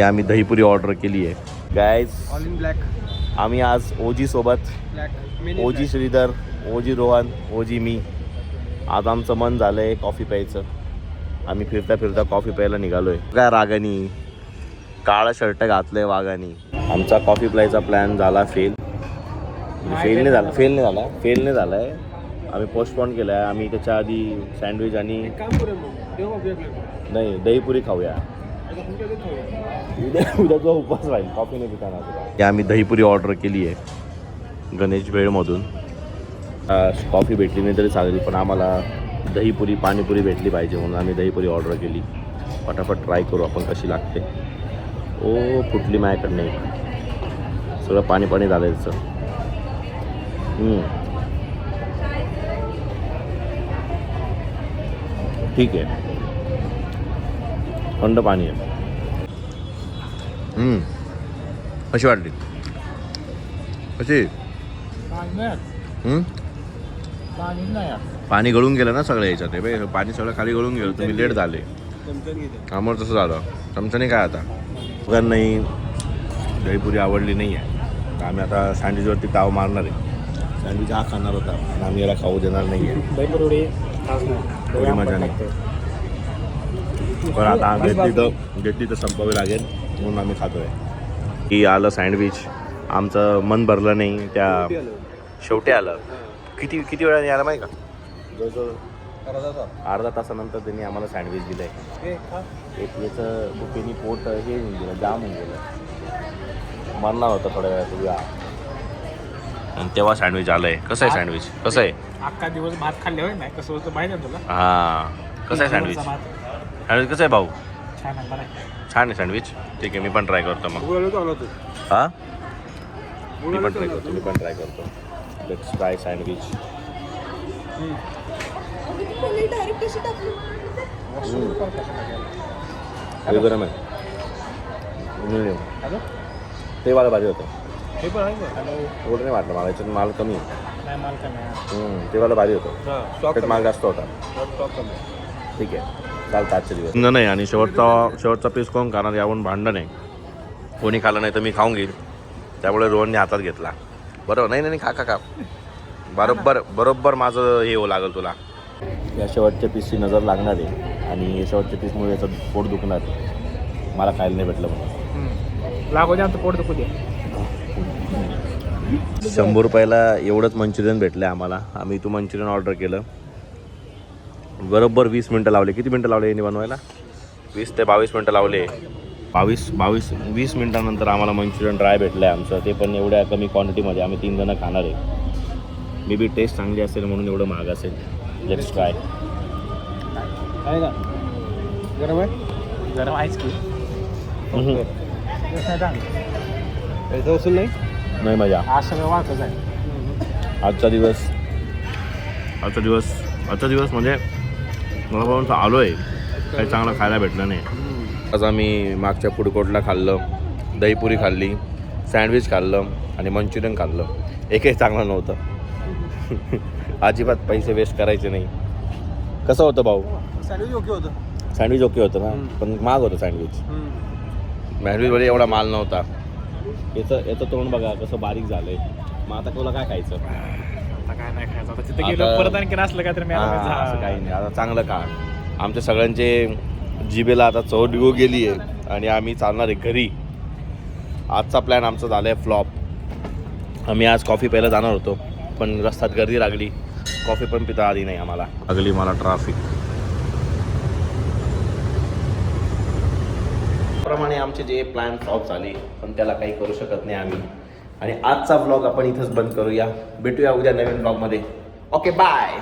आम्ही दहीपुरी ऑर्डर केली आहे गाइस. All in black. आम्ही आज ओजी सोबत, ओजी श्रीधर, ओजी रोहन, ओजी मी. आज आमचं मन झालं आहे कॉफी प्यायचं. आम्ही फिरता फिरता कॉफी प्यायला निघालो आहे. काय रागानी काळा शर्ट घातलं आहे वागानी. आमचा कॉफी प्यायचा प्लॅन झाला फेल नाही झाला आहे. आम्ही पोस्टपोन केला आहे. आम्ही त्याच्या आधी सँडविच आणि नाही दहीपुरी खाऊया. उद्याचा उपवास राहील, कॉफी नाही पिताना. आम्ही दहीपुरी ऑर्डर केली आहे गणेश भेळमधून. कॉफी भेटली नाही तरी चालेल, पण आम्हाला दहीपुरी पाणीपुरी भेटली पाहिजे म्हणून आम्ही दहीपुरी ऑर्डर केली. फटाफट ट्राय करू आपण कशी लागते. ओ फुटली माझ्याकडनं एक, सगळं पाणी पाणी झालं त्याचं. ठीक आहे, थंड पाणी आहे. कशी वाटली कशी? पाणी गळून गेलं ना सगळं याच्यात. हे पाणी सगळं खाली गळून गेलं, तुम्ही लेट झाले. आम्हाला तसं झालं. चमच्याने काय आता दोघांनाही दहीपुरी आवडली नाही आहे, तर आम्ही आता सँडविचवरती ताव मारणार आहे. सँडविच हा खाणार होता, पण आम्ही याला खाऊ देणार नाही आहे. थोडी मजा नाही, पण आता घेतली तर संपवावी लागेल म्हणून आम्ही खातो आहे. की आलं सँडविच, आमचं मन भरलं नाही. त्या शेवटी आलं. किती वेळाने आला माहिती का? जवळजवळ अर्धा तासानंतर त्यांनी आम्हाला सँडविच दिलं आहे. एक याचं भुकेनी पोट हे होऊन गेलं, जाम होऊन गेलं. मरणार होतं थोड्या वेळात तुझ्या, आणि तेव्हा सँडविच आलं आहे. कसं आहे सँडविच? कसं आहे? अख्खा दिवस भात खाल्ले होय नाही कसं होतं माहिती आहे तुला? हां, कसं आहे सँडविच? सँडविच कसं आहे भाऊ? छान आहे, बरं आहे. छान आहे सँडविच. ठीक आहे, मी पण ट्राय करतो मग. हां, मी पण ट्राय करतो. Let's try sandwich. गरम आहे. ते वाला भाजी होतं. एवढं नाही वाटलं मला, याच्यात माल कमी आहे. ते वाला भाजी होतं, माल जास्त होता. ठीक आहे, चालतं आजचे दिवस. नाही, आणि शेवटचा पीस कोण खाणार यावरून भांडण आहे. कोणी खाल्लं नाही तर मी खाऊन घेईल, त्यामुळे रोहनने हातात घेतला. बरोबर? नाही खा बरोबर माझं हे हो लागेल तुला. या शेवटच्या पीसची नजर लागणार आहे, आणि शेवटच्या पीसमुळे याचं पोट दुखणार आहे. मला खायला नाही भेटलं म्हणून. लागू द्या पोट दुखू दे. 100 रुपयाला एवढंच मंचुरियन भेटलं आहे आम्हाला. आम्ही इथून मंचुरियन ऑर्डर केलं. बरोबर 20 मिनटं लावले. किती मिनटं लावले यांनी बनवायला? 20 ते 22 मिनटं लावले. 20 मिनटानंतर आम्हाला मंचुरियन ड्राय भेटलं आहे आमचं. ते पण एवढ्या कमी क्वांटिटीमध्ये. आम्ही 3 जणं खाणार आहे. मे बी टेस्ट चांगली असेल म्हणून एवढं महाग असेल. Let's try. आहे का गरम आहे? गरम आहेच की. नाही मजा. आज सगळं वाटच आहे. आजचा दिवस म्हणजे मला पण आलो आहे, काही चांगलं खायला भेटलं नाही. आज आम्ही मागच्या फूड कोर्टला खाल्लं, दहीपुरी खाल्ली, सँडविच खाल्लं आणि मंचुरियन खाल्लं. एकही चांगलं नव्हतं. अजिबात पैसे वेस्ट करायचे नाही. कसं होतं भाऊ? सँडविच ओके होतं ना, पण महाग होतं सँडविच. सँडविचमध्ये एवढा माल नव्हता. याचं तोंड बघा कसं बारीक झालंय. मग आता तुला काय खायचं? आता काय नाही खायचं. आता तिथे गेलो परत आणखी असलं काय तर मी असं काही नाही. आता चांगलं खा. आमच्या सगळ्यांचे जिभेला आता चव गेली आहे आणि आम्ही चालणार आहे घरी. आजचा प्लॅन आमचा झाला आहे फ्लॉप. आम्ही आज कॉफी प्यायला जाणार होतो, पण रस्त्यात गर्दी लागली, कॉफी पण पिता आली नाही आम्हाला. लागली मला ट्रॅफिक. प्रमाणे आमचे जे प्लॅन फ्लॉप झाले, पण त्याला काही करू शकत नाही आम्ही. आणि आजचा व्लॉग आपण इथंच बंद करूया. भेटूया उद्या नवीन व्लॉगमध्ये. Okay, bye.